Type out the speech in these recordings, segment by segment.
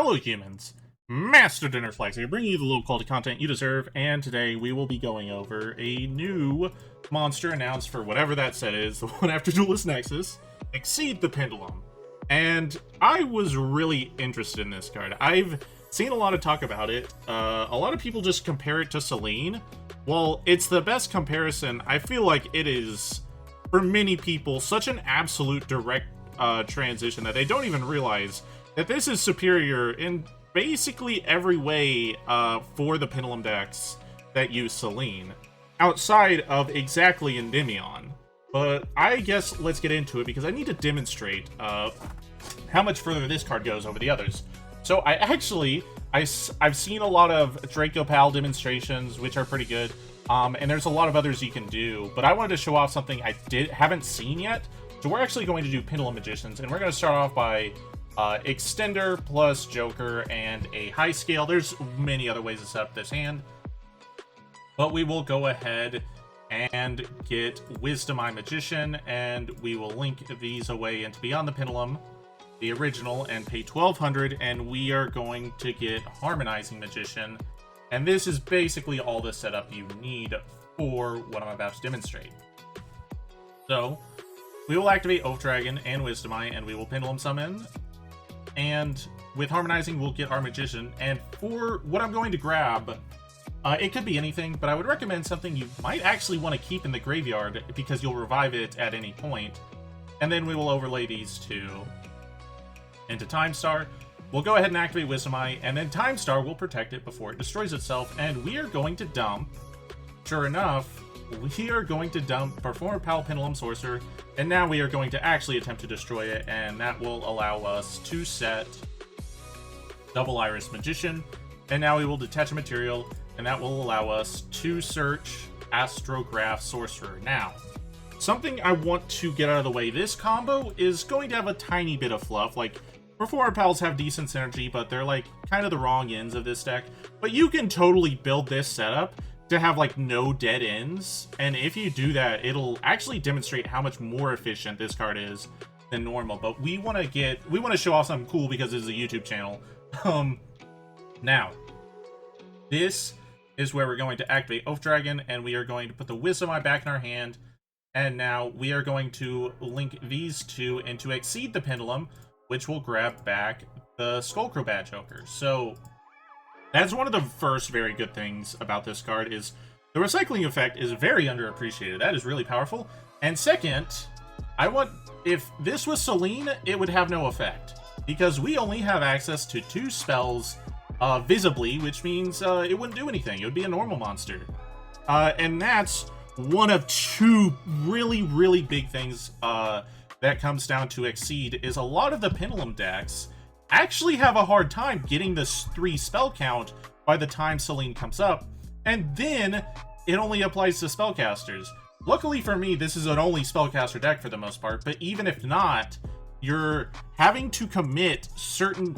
Hello humans, Master Dinner Flags here, bringing you the low quality content you deserve, and today we will be going over a new monster announced for whatever that set is, the one after Duelist Nexus, Exceed the Pendulum. And I was really interested in this card. I've seen a lot of talk about it. A lot of people just compare it to Selene. While it's the best comparison, I feel like it is, for many people, such an absolute direct transition that they don't even realize that this is superior in basically every way for the Pendulum decks that use Selene, outside of exactly Endymion. But I guess let's get into it, because I need to demonstrate how much further this card goes over the others. So I've seen a lot of Draco Pal demonstrations, which are pretty good, and there's a lot of others you can do, but I wanted to show off something I haven't seen yet. So we're actually going to do Pendulum Magicians, and we're going to start off by Extender plus Joker and a high scale. There's many other ways to set up this hand, but we will go ahead and get Wisdom Eye Magician, and we will link these away into Beyond the Pendulum, the original, and pay 1200, and we are going to get Harmonizing Magician, and this is basically all the setup you need for what I'm about to demonstrate. So we will activate Oath Dragon and Wisdom Eye, and we will Pendulum Summon. And with Harmonizing, we'll get our Magician. And for what I'm going to grab, it could be anything, but I would recommend something you might actually want to keep in the graveyard, because you'll revive it at any point. And then we will overlay these two into Time Star. We'll go ahead and activate Wisdom Eye, and then Time Star will protect it before it destroys itself. And we are going to dump, sure enough, we are going to dump Performer Pal Pendulum Sorcerer, and now we are going to actually attempt to destroy it, and that will allow us to set Double Iris Magician, and now we will detach a material, and that will allow us to search Astrograph Sorcerer. Now, something I want to get out of the way, this combo is going to have a tiny bit of fluff. Like, Performer Pals have decent synergy, but they're like kind of the wrong ends of this deck, but you can totally build this setup to have like no dead ends, and if you do that, it'll actually demonstrate how much more efficient this card is than normal. But we want to show off something cool because this is a YouTube channel. Now this is where we're going to activate Oath Dragon, and we are going to put the Wisdom Eye back in our hand, and now we are going to link these two into Exceed the Pendulum, which will grab back the Skullcrobat Joker. So that's one of the first very good things about this card, is the recycling effect is very underappreciated. That is really powerful. And second, if this was Selene, it would have no effect, because we only have access to 2 spells visibly, which means it wouldn't do anything. It would be a normal monster. And that's one of 2 really, really big things that comes down to Exceed, is a lot of the Pendulum decks actually have a hard time getting this 3 spell count by the time Selene comes up, and then it only applies to spellcasters. Luckily for me, this is an only spellcaster deck for the most part, but even if not, you're having to commit certain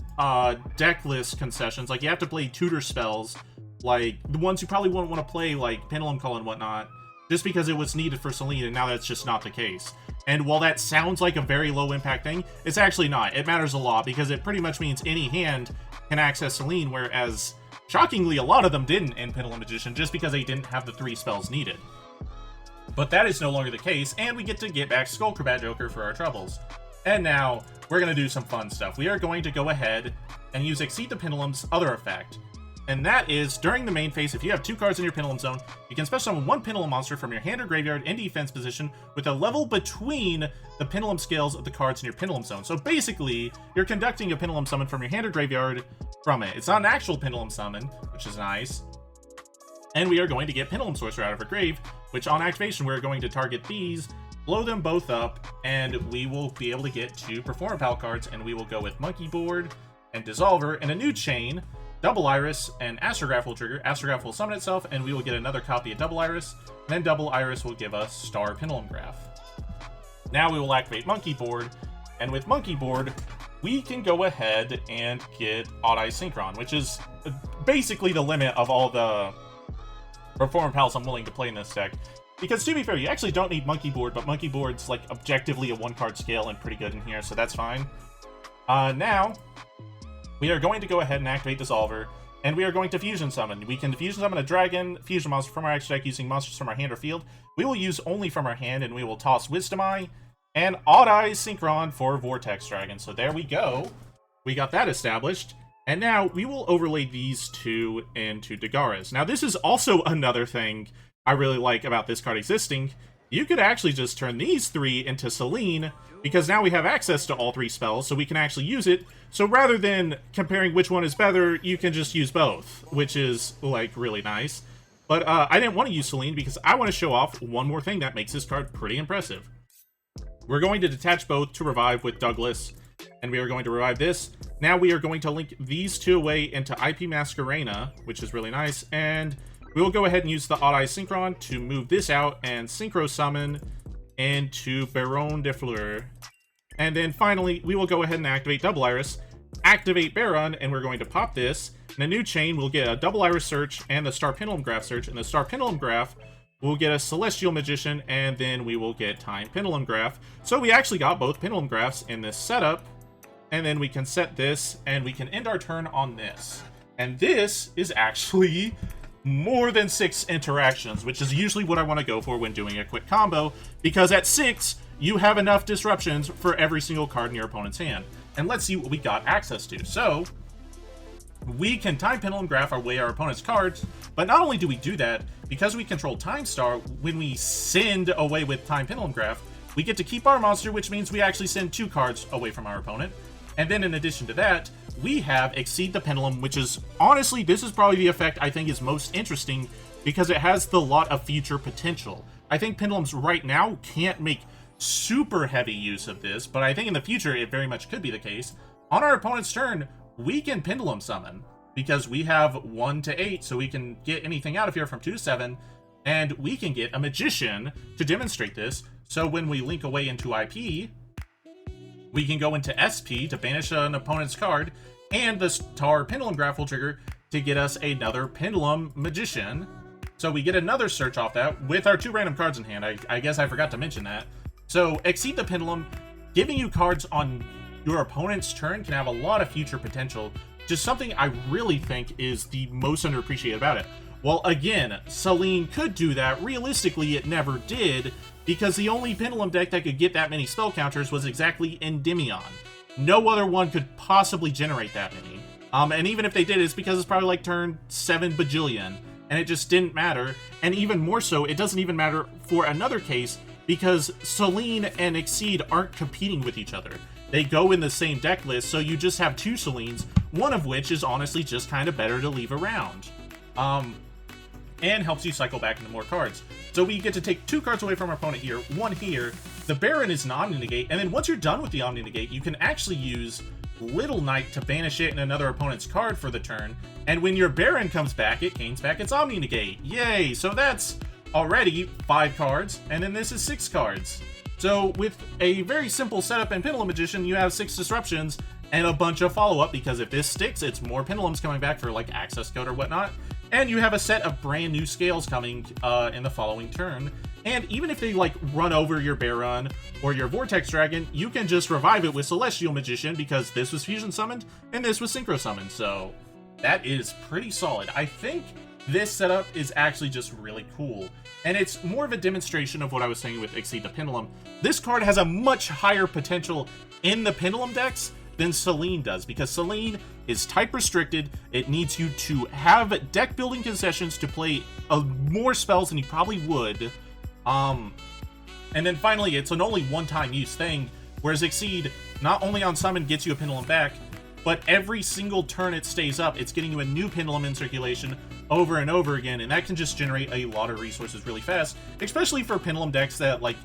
deck list concessions. Like, you have to play tutor spells, like the ones you probably wouldn't want to play, like Pendulum Call and whatnot, just because it was needed for Selene, and now that's just not the case. And while that sounds like a very low impact thing, it's actually not. It matters a lot, because it pretty much means any hand can access Selene, whereas shockingly a lot of them didn't in Pendulum Magician, just because they didn't have the 3 spells needed. But that is no longer the case, and we get to get back Skullcrobat Joker for our troubles. And now we're going to do some fun stuff. We are going to go ahead and use Exceed the Pendulum's other effect. And that is, during the main phase, if you have 2 cards in your Pendulum Zone, you can special summon 1 Pendulum monster from your hand or graveyard in defense position with a level between the Pendulum scales of the cards in your Pendulum Zone. So basically, you're conducting a Pendulum Summon from your hand or graveyard from it. It's not an actual Pendulum Summon, which is nice. And we are going to get Pendulum Sorcerer out of her grave, which on activation, we're going to target these, blow them both up, and we will be able to get 2 Performer Pal cards, and we will go with Monkey Board and Dissolver and a new chain. Double Iris and Astrograph will trigger. Astrograph will summon itself, and we will get another copy of Double Iris. And then Double Iris will give us Star Pendulum Graph. Now we will activate Monkey Board, and with Monkey Board, we can go ahead and get Odd Eye Synchron, which is basically the limit of all the Performer Pals I'm willing to play in this deck. Because to be fair, you actually don't need Monkey Board, but Monkey Board's like objectively a 1-card scale and pretty good in here, so that's fine. Now we are going to go ahead and activate Dissolver, and we are going to Fusion Summon. We can Fusion Summon a Dragon, Fusion Monster from our extra deck using monsters from our hand or field. We will use only from our hand, and we will toss Wisdom Eye and Odd Eye Synchron for Vortex Dragon. So there we go. We got that established. And now we will overlay these two into Dagaras. Now this is also another thing I really like about this card existing. You could actually just turn these three into Selene, because now we have access to all three spells, so we can actually use it. So rather than comparing which one is better, you can just use both, which is, like, really nice. But I didn't want to use Selene because I want to show off one more thing that makes this card pretty impressive. We're going to detach both to revive with Douglas, and we are going to revive this. Now we are going to link these two away into IP Masquerena, which is really nice, and we will go ahead and use the Odd Eye Synchron to move this out and Synchro Summon into Baron de Fleur. And then finally, we will go ahead and activate Double Iris, activate Baron, and we're going to pop this. In a new chain, we'll get a Double Iris Search and the Star Pendulum Graph Search, and the Star Pendulum Graph we'll get a Celestial Magician, and then we will get Time Pendulum Graph. So we actually got both Pendulum Graphs in this setup, and then we can set this, and we can end our turn on this. And this is actually more than 6 interactions, which is usually what I want to go for when doing a quick combo, because at 6, you have enough disruptions for every single card in your opponent's hand. And let's see what we got access to. So, we can Time Pendulum Graph away our opponent's cards, but not only do we do that, because we control Time Star, when we send away with Time Pendulum Graph, we get to keep our monster, which means we actually send 2 cards away from our opponent. And then in addition to that, we have Exceed the Pendulum, which is, honestly, this is probably the effect I think is most interesting, because it has the lot of future potential. I think Pendulums right now can't make super heavy use of this, but I think in the future it very much could be the case. On our opponent's turn, we can Pendulum Summon, because we have 1 to 8, so we can get anything out of here from 2 to 7, and we can get a Magician to demonstrate this. So when we link away into IP, we can go into SP to banish an opponent's card, and the Star Pendulum Graph will trigger to get us another Pendulum Magician. So we get another search off that with our 2 random cards in hand. I guess I forgot to mention that. So Exceed the Pendulum, giving you cards on your opponent's turn can have a lot of future potential. Just something I really think is the most underappreciated about it. Well, again, Selene could do that. Realistically, it never did, because the only Pendulum deck that could get that many spell counters was exactly Endymion. No other one could possibly generate that many. And even if they did, it's because it's probably like turn 7 bajillion, and it just didn't matter. And even more so, it doesn't even matter for another case, because Selene and Exceed aren't competing with each other. They go in the same deck list, so you just have 2 Selenes, one of which is honestly just kind of better to leave around. And helps you cycle back into more cards. So we get to take 2 cards away from our opponent here, 1 here. The Baron is an Omni-Negate, and then once you're done with the Omni-Negate, you can actually use Little Knight to banish it in another opponent's card for the turn. And when your Baron comes back, it gains back its Omni-Negate. Yay! So that's already 5 cards, and then this is 6 cards. So with a very simple setup in Pendulum Magician, you have 6 disruptions and a bunch of follow-up, because if this sticks, it's more Pendulums coming back for like access code or whatnot. And you have a set of brand new scales coming in the following turn. And even if they like run over your Baron or your Vortex Dragon, you can just revive it with Celestial Magician, because this was Fusion Summoned and this was Synchro Summoned. So that is pretty solid. I think this setup is actually just really cool. And it's more of a demonstration of what I was saying with Exceed the Pendulum. This card has a much higher potential in the Pendulum decks than Selene does, because Selene is type restricted. It needs you to have deck building concessions to play more spells than you probably would. And then finally, it's an only one-time use thing, whereas Exceed, not only on summon gets you a Pendulum back, but every single turn it stays up, it's getting you a new Pendulum in circulation over and over again, and that can just generate a lot of resources really fast, especially for Pendulum decks that, like,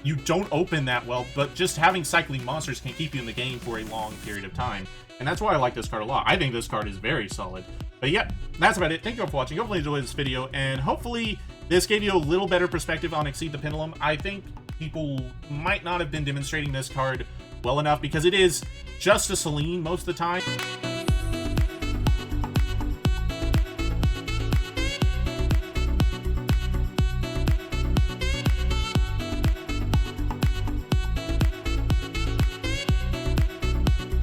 you don't open that well, but just having cycling monsters can keep you in the game for a long period of time. And that's why I like this card a lot. I think this card is very solid. But yeah, that's about it. Thank you all for watching. Hopefully you enjoyed this video, and hopefully this gave you a little better perspective on Exceed the Pendulum. I think people might not have been demonstrating this card well enough, because it is just a Selene most of the time.